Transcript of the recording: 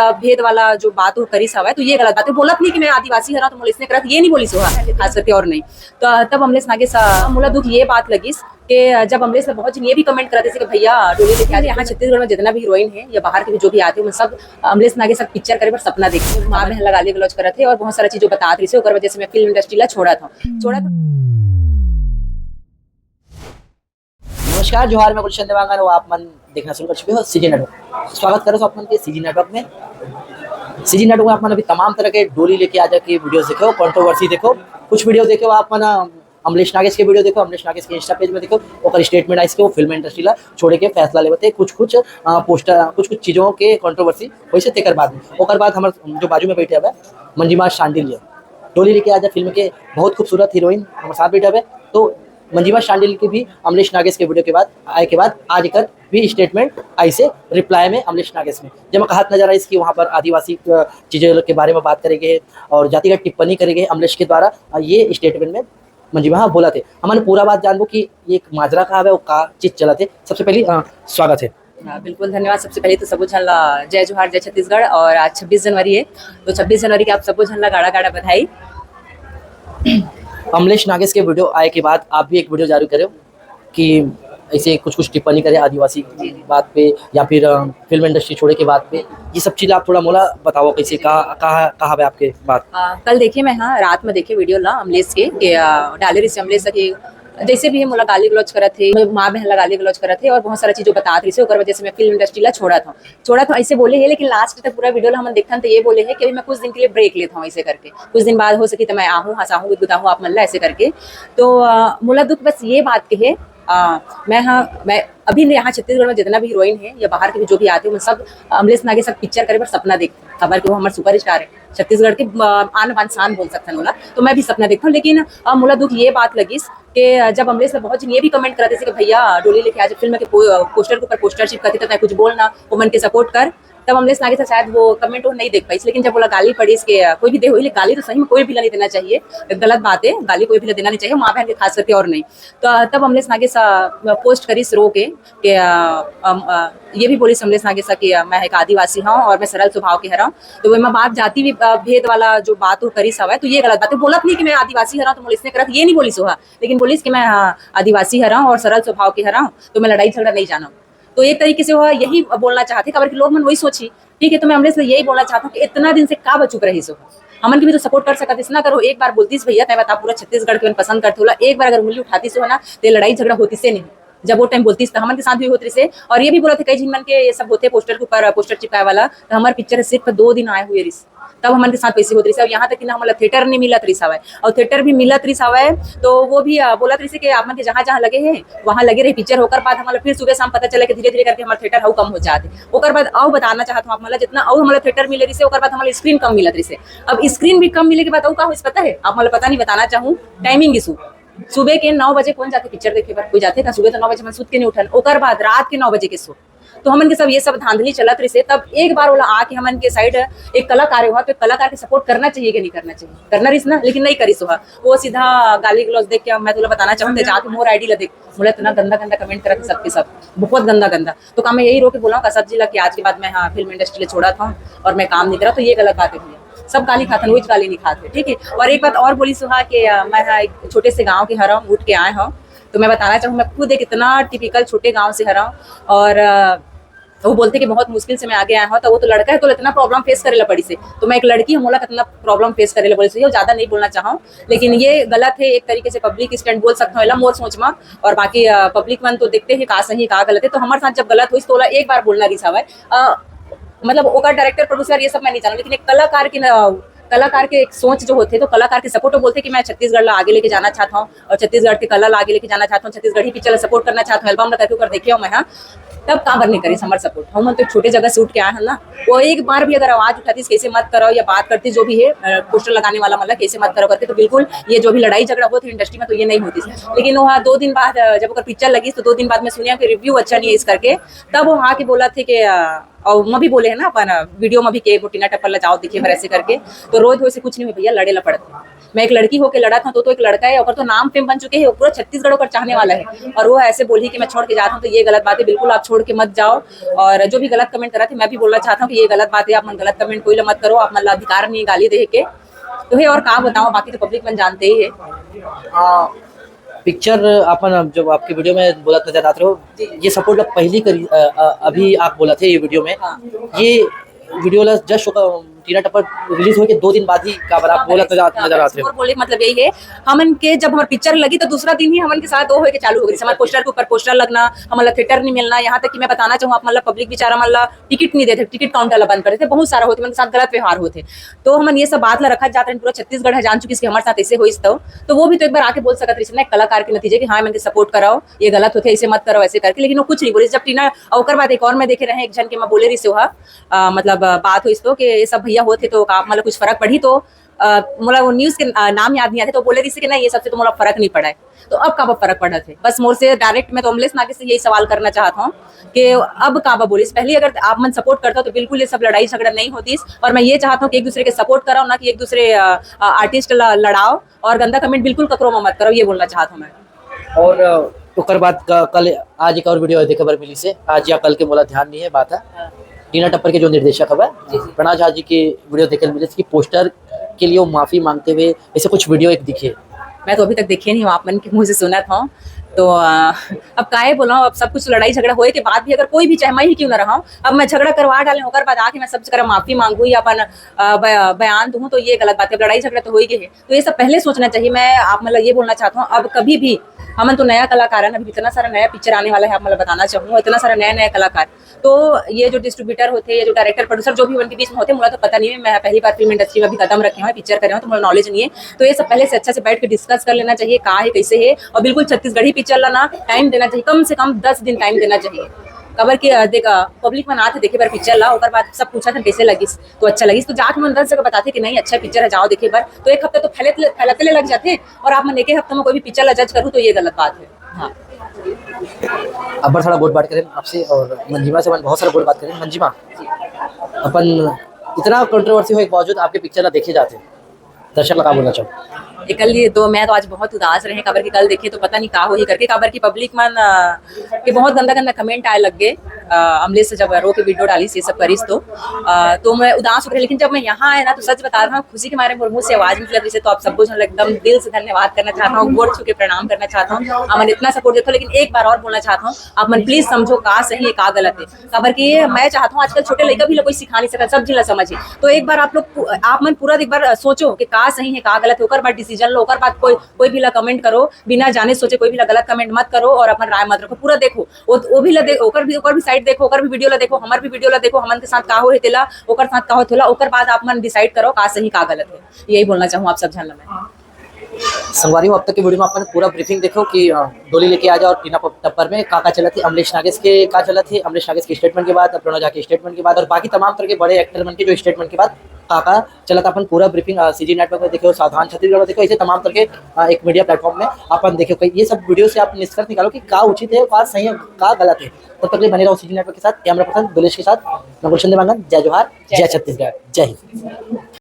भेद वाला जो बात वो करी सवा है तो ये गलत बात है। बोलत नहीं कि मैं आदिवासी हरा तो मोला इसने करत ये नहीं बोली सोहा खास करके और नहीं तो तब अमलेश नागे सा मोला दुख ये बात लगिस कि जब अमलेश ने बहुत ये भी कमेंट करते थे कि भैया डोली लेके आज यहाँ छत्तीसगढ़ में जितना भी हीरोइन है या बाहर के भी जो भी आते हैं सब अमलेश नागे सब पिक्चर करे पर सपना देखे माँ बहन लगा गाली गलौज करते और बहुत सारा चीजों बता रही थी ओकर वजह से मैं फिल्म इंडस्ट्री ला छोड़ा था। नमस्कार जोहार, मैं गुलशन देवांगन और आप मन देखना शुरू कर चुके हो सीजी नेटवर्क। स्वागत करो आप मन के सीजी नेटवर्क में। सीजी नेटवर्क में आप मन अभी तमाम तरह के डोली लेके आ जाके वीडियोस देखो, कंट्रोवर्सी देखो, कुछ वीडियो देखो आप मन अमलेश नागेश के वीडियो देखो, अमलेश नागेश के इंस्टा पेज में देखो और स्टेटमेंट आइस के वो फिल्म इंडस्ट्री ला छोड़े के फैसला लेते कुछ पोस्टर कुछ चीज़ों के कंट्रोवर्सी वैसे तेकर बाद हमारे जो बाजू में बैठे हुए मंजिमा शांडिल्य डोली लेके आ जा फिल्म के बहुत खूबसूरत हीरोइन हमारे साथ बैठे हुए तो मंजिमा शांडिल की भी अमलेश नागेश के वीडियो के बाद आज एक भी स्टेटमेंट आई से रिप्लाई में अमलेश नागेश में जब मैं कहत नजर आई कि वहाँ पर आदिवासी चीज़ों के बारे में बात करेंगे और जातिगत टिप्पणी करेंगे अमलेश के द्वारा ये स्टेटमेंट में मंजिमा बोला थे। हमारे पूरा बात जानबो कि ये माजरा का है वो का चीज चला थे। सबसे पहले स्वागत है। बिल्कुल धन्यवाद। सबसे पहले तो सबो झन जय जोहार जय छत्तीसगढ़ और आज 26 जनवरी है तो 26 जनवरी के आप सबो झन गाड़ा गाड़ा बधाई। अमलेश नागेश के वीडियो आए के बाद आप भी एक वीडियो जारी करो कि ऐसे कुछ टिप्पणी करे आदिवासी की बात पे या फिर फिल्म इंडस्ट्री छोड़े के बात पे ये सब चीज़ आप थोड़ा मोला बताओ कैसे कहा है आपके बात। कल देखिए मैं रात में देखे वीडियो ला अमलेश के डाले रही अमलेश के जैसे भी है मोला गाली गलौज करत थे, माँ बहन गाली गलौज करत थे और बहुत सारा चीजों बता रही थी ओकर वजह से मैं फिल्म इंडस्ट्री ला छोड़ा था ऐसे बोले है। लेकिन लास्ट तक पूरा वीडियो ला हम देखन तो ये बोले है कि मैं कुछ दिन के लिए ब्रेक लेता हूँ ऐसे करके कुछ दिन बाद हो सके तो मैं आहूँ हंसाहूँ गुदाहूँ आप मन ला ऐसे करके। तो मोला दुख बस ये बात के है मैं अभी यहाँ छत्तीसगढ़ में जितना भी हीरोइन है या बाहर के भी जो भी आते हैं सब अमलेश नागे सब पिक्चर करे पर सपना देखते हैं। खबर कि वो हमारे सुपर स्टार है छत्तीसगढ़ के आन बान शान बोल सकते हैं तो मैं भी सपना देखता हूँ। लेकिन मोला दुख ये बात लगी कि जब अमलेश ने बहुत ये भी कमेंट करते थे कि भैया डोली लेके आज फिल्म के पोस्टर के ऊपर पोस्टर चिपकाते थे कुछ बोलना वो मन के सपोर्ट कर तब अमलेश नागे से शायद वो कमेंट वो नहीं देख पाई। लेकिन जब बोला गाली पड़ी इसके कोई भी दे हुई गाली तो सही में कोई भी नहीं देना चाहिए, गलत बात है, गाली कोई भी देना नहीं चाहिए माँ बहन के खास करके और नहीं। तो तब अमलेश नागे सा पोस्ट करी रो के ये भी बोली अमलेश नागे सा कि मैं एक आदिवासी हूँ और मैं सरल स्वभाव के हरा तो मैं बात जाति भेद वाला जो बात वो करी सवा है तो ये गलत बात है। बोलत नहीं कि मैं आदिवासी हरा तो मोला इसने करत ये नहीं बोली सोहा, लेकिन बोलिस कि मैं आदिवासी हरा और सरल स्वभाव के हरा तो मैं लड़ाई झगड़ा नहीं जाना। तो एक तरीके से वह यही बोलना चाहते खबर के लोग मन वही सोची ठीक है। तो मैं अमलेश से यही बोलना चाहता हूँ कि इतना दिन से का बचुप रही सो हमन की भी तो सपोर्ट कर सकते ना करो। एक बार बोलतीस भैया तय बता पूरा छत्तीसगढ़ के पसंद करते होला एक बार अगर उंगली उठाती से हो ना तो लड़ाई झगड़ा होती से नहीं जब वो टाइम बोलती तो हमन के साथ भी होती से। और ये भी बोला थे कई झिन मन के ये सब होते पोस्टर के ऊपर पोस्टर चिपकाए वाला तो हमारे पिक्चर सिर्फ 2 दिन आए हुए रिस तब हमारे साथ पैसे होती रही। यहाँ तक कि हमारा थिएटर नहीं मिलत रही सवाए और थिएटर भी मिलत रही सवाए तो वो भी बोलत रही कि आप मन के जहाँ जहाँ लगे हैं वहाँ लगे रहे पिक्चर होकर बाद हमारा फिर सुबह शाम पता चला कि धीरे धीरे करके हमारा थिएटर हाउ कम हो जाते ओकर बाद और बताना चाहता हूँ आप मतलब जितना और हमारा थिएटर मिले रही से ओकर बाद हमारा स्क्रीन कम मिलत रही से। अब स्क्रीन भी कम मिले के बाद और का हो पता है आप मतलब पता नहीं बताना चाहूँ टाइमिंग इशू सुबह के 9 बजे कौन जाते पिक्चर देखे पर कोई जाते सुबह तो 9 बजे मैं सूत के नहीं उठन ओकर बाद रात के 9 बजे के सो तो हमन के सब ये सब धांधली चलत रही से। तब एक बार बोला आके हमन के साइड एक कलाकार हुआ तो कलाकार के सपोर्ट करना चाहिए कि नहीं करना चाहिए करना रही ना, लेकिन नहीं करी सोहा वो सीधा गाली गलौज देख के मैं तुला बताना चाहूँ जाके मोर आईडी ला देख बोला इतना गंदा गंदा कमेंट करा सबके सब बहुत गंदा तो काम मैं यही रो के बोला कसब जी ला कि आज के बाद मैं फिल्म इंडस्ट्री छोड़ा था और मैं काम नहीं करा तो ये गलत बात है भैया। सब गाली खाते रोज गाली नहीं खाते ठीक है। और एक बात और बोली सुहा कि मैं एक छोटे से गाँव के हरा हूँ उठ के आए हूँ तो मैं बताना चाहूँ मैं खुद एक इतना टिपिकल छोटे गाँव से हरा हूँ और वो बोलते कि बहुत मुश्किल से मैं आगे आया हूँ तो वो तो लड़का है तो इतना प्रॉब्लम फेस करेला पड़ी से तो मैं एक लड़की हूँ मोला कितना प्रॉब्लम फेस करेला पड़ी से ज्यादा नहीं बोलना चाहूँ लेकिन ये गलत है एक तरीके से पब्लिक स्टैंड बोल सकता हूँ मोर सोच में और बाकी पब्लिक मन तो देखते हैं का सही का गलत है। तो हमारे साथ जब गलत हुई तो एक बार बोलना रिसा है मतलब ओका डायरेक्टर प्रोड्यूसर ये सब मैं नहीं जानूँ लेकिन एक कलाकार के एक सोच जो होते तो कलाकार के सपोर्ट बोलते कि मैं छत्तीसगढ़ ला आगे लेके जाना चाहता हूँ और छत्तीसगढ़ के कला ला आगे लेके जाना चाहता हूँ छत्तीसगढ़ ही पिक्चर सपोर्ट करना चाहता हूँ एल्बम करके कर देखे मैं तब कहाँ नहीं करी हमारे सपोर्ट हम तो छोटे जगह से उठ के आए हैं ना वो एक बार भी अगर आवाज उठाती कैसे मत करो या बात करती जो भी है पोस्टर लगाने वाला मतलब कैसे मत करो करके तो बिल्कुल ये जो भी लड़ाई झगड़ा होती इंडस्ट्री में तो ये नहीं होती। लेकिन वहाँ 2 दिन बाद जब पिक्चर लगी तो 2 दिन बाद मैं सुनिया कि रिव्यू अच्छा नहीं है इस करके तब वो हाँ के बोला थे कि और मैं भी बोले है ना अपन वीडियो में भी के टीना टप्पर ला जाओ देखिए बार ऐसे करके, तो रोज वैसे कुछ नहीं हुई भैया, लड़े लपड़ते। मैं एक लड़की होके लड़ा था तो एक लड़का है और तो नाम फेम बन चुके हैं, पूरा छत्तीसगढ़ पर चाहने वाला है, और वो ऐसे बोली कि मैं छोड़ के जाता हूँ, तो ये गलत बात है, बिल्कुल आप छोड़ के मत जाओ। और जो भी गलत कमेंट करा थे मैं भी बोलना चाहता हूँ कि ये गलत बात है, आप मन गलत कमेंट कोई मत करो, आप मतलब अधिकार नहीं गाली दे के, तो है और कहाँ बताओ, बाकी तो पब्लिक मन जानते ही है। पिक्चर अपन जब आपकी वीडियो में बोला नजर आते हो, ये सपोर्ट आप पहली करी अभी आप बोला थे ये वीडियो में, ये वीडियो जस्ट टीना टप्पर रिलीज होके 2 दिन बाद ही का आप बोला नजर आते हो। बोले मतलब यही है, हमन के जब हमारी पिक्चर लगी तो दूसरा दिन ही हमन के साथ वो होके चालू हो गई, हमारे पोस्टर के ऊपर पोस्टर लगना, हमारा थिएटर नहीं मिलना, यहाँ तक कि मैं बताना चाहूँ आप मतलब पब्लिक बेचारा मतलब टिकट नहीं देते, टिकट काउंटर बंद करते थे, बहुत सारा होते, मेरे साथ गलत व्यवहार होते, तो हम ये सब बात ला रखा जाता है, पूरा छत्तीसगढ़ है जान चुकी इसके हमारे साथ ऐसे हो, तो वो भी तो एक बार आके बोल सकते थे एक कलाकार के नतीजे कि हाँ मैंने सपोर्ट कराओ, ये गलत होते ऐसे मत करो ऐसे करके, लेकिन वो कुछ नहीं बोले। जब टीना और बाद एक और मैं देखे रहे एक जन के मैं बोले रही से मतलब बात हुई तो कि ये सब भैया होते तो मतलब कुछ फर्क पड़ी, तो मोला वो न्यूज के नाम याद नहीं आते, तो बोले रही कि नहीं ये सबसे तो मोला फर्क नहीं पड़ा है, तो अब काबा फर्क पड़ा थे। बस मोर से डायरेक्ट मैं तो अमलेश नागे से यही सवाल करना चाहता हूँ कि अब काबा बोलिस, पहले अगर आप मन सपोर्ट करता हो तो बिल्कुल ये सब लड़ाई झगड़ा नहीं होती, और मैं ये चाहता हूँ कि एक दूसरे के सपोर्ट कराओ, ना कि एक दूसरे आर्टिस्ट लड़ाओ, और गंदा कमेंट बिल्कुल ककरो में मत करो, ये बोलना चाहता हूँ मैं। और ओकर बाद कल आज एक और वीडियो देखे खबर मिली से, आज या कल के मोला ध्यान नहीं है बात है, टीना टप्पर के जो निर्देशक है प्रणव झा जी की वीडियो देखने मिले कि पोस्टर के लिए वो माफी मांगते हुए ऐसे कुछ वीडियो एक दिखे। मैं तो अभी तक देखे नहीं हूँ, आप मन के मुंह से सुना था, तो अब काहे बोला, अब सब कुछ लड़ाई झगड़ा होए के बाद भी अगर कोई भी चाहे मैं ही क्यों ना रहा हूँ, अब मैं झगड़ा करवा डाले होकर बाद आके मैं सब जगह माफी मांगू या अपन बयान दूँ, तो ये गलत बात है, लड़ाई झगड़ा तो हो ही गई है, तो ये सब पहले सोचना चाहिए। मैं आप मतलब ये बोलना चाहता हूँ, अब कभी भी हमन तो नया कलाकार है, अभी इतना सारा नया पिक्चर आने वाला है, आप मतलब बताना चाहूँगा, इतना सारा नया नया कलाकार, तो ये जो डिस्ट्रीब्यूटर होते हैं, ये जो डायरेक्टर प्रोड्यूसर जो भी उनके बीच में होते हैं, मुझे तो पता नहीं है, मैं पहली बार फिल्म इंडस्ट्री में भी कदम रखे हुए पिक्चर करे हूँ, तो मुझे नॉलेज नहीं है, तो ये सब पहले से अच्छा से बैठ के डिस्कस कर लेना चाहिए कहाँ है कैसे है, और बिल्कुल छत्तीसगढ़ी पिक्चर लाना टाइम देना चाहिए, कम से कम 10 दिन टाइम देना चाहिए। खबर की देखा पब्लिक में ना थे देखे बार पिक्चर ला, और बाद सब पूछा था कैसे लगी, तो अच्छा लगी, तो जाके मन 10 जगह बताते कि नहीं अच्छा पिक्चर है जाओ देखे बार, तो एक हफ्ते तो फैलते लग जाते, और आप मन एक हफ्ते में कोई भी पिक्चर ला जज करूँ तो ये गलत बात है। हाँ अब थोड़ा बहुत बात करें आपसे, और मंजिमा से बहुत सारा बहुत बात करें। मंजिमा, अपन इतना कंट्रोवर्सी हो एक बावजूद आपके पिक्चर ना देखे जाते, दर्शक लगा बोलना चाहूँ कल ये तो मैं तो आज बहुत उदास रहे खबर की, कल देखे तो पता नहीं का हो ही करके खबर की पब्लिक मन के बहुत गंदा गंदा कमेंट आए लग गए, अमलेश से जब रो के वीडियो डाली ये सब करीस तो मैं उदास हो गई, लेकिन जब मैं यहाँ आया ना तो सच बता रहा हूँ खुशी के मारे मुंह से आवाज निकल रही, तो आप सबको एकदम दिल से धन्यवाद करना चाहता हूँ, गोड़ छू के प्रणाम करना चाहता हूँ, अमन इतना सपोर्ट देता हूँ। लेकिन एक बार और बोलना चाहता हूँ, आप मन प्लीज समझो का सही है का गलत है, खबर की मैं चाहता हूँ आजकल छोटे लड़का भी लोग कोई सिखा नहीं सकता, सब जिला समझिए, तो एक बार आप मन पूरा एक बार सोचो कि का सही है का गलत है, ओकर बाद डिसीजन लो, ओकर बाद कोई भी ला कमेंट करो, बिना जाने सोचे कोई भी ला गलत कमेंट मत करो, और अपन राय मत रखो, पूरा देखो वो भी ला देखो, ओकर भी साइड देखो, ओकर भी वीडियो ला देखो, हमार भी वीडियो ला देखो, हमन के साथ का हो हेला ओकर साथ का होत होला, ओकर बाद आप मन डिसाइड करो का सही का गलत है, यही बोलना चाहूँ आप सब जानना मैं। संगवारी अब तक की वीडियो में आपने पूरा ब्रीफिंग देखो कि डोली लेके आ जाओ, और टीना टप्पर में का चला थी, अमलेश नागेश के का चला थे, अमलेश नागेश के स्टेटमेंट के बाद, प्रणव झा के स्टेटमेंट के बाद, और बाकी तमाम तरह के बड़े एक्टर बन के जो स्टेटमेंट के बाद का चला था, अपन पूरा ब्रीफिंग सीजी नेटवर्क में देखो, सावधान छत्तीसगढ़ में देखो, ऐसे तमाम तरह के एक मीडिया प्लेटफॉर्म में अपन देखो, ये सब वीडियो से आप निष्कर्ष निकालो कि का उचित है का सही है का गलत है। तब तक बने रहो सीजी नेटवर्क के साथ, कैमरा पर्सन दुलेश के साथ, मैं गुलशन देवांगन, जय जोहार, जय छत्तीसगढ़, जय हिंद।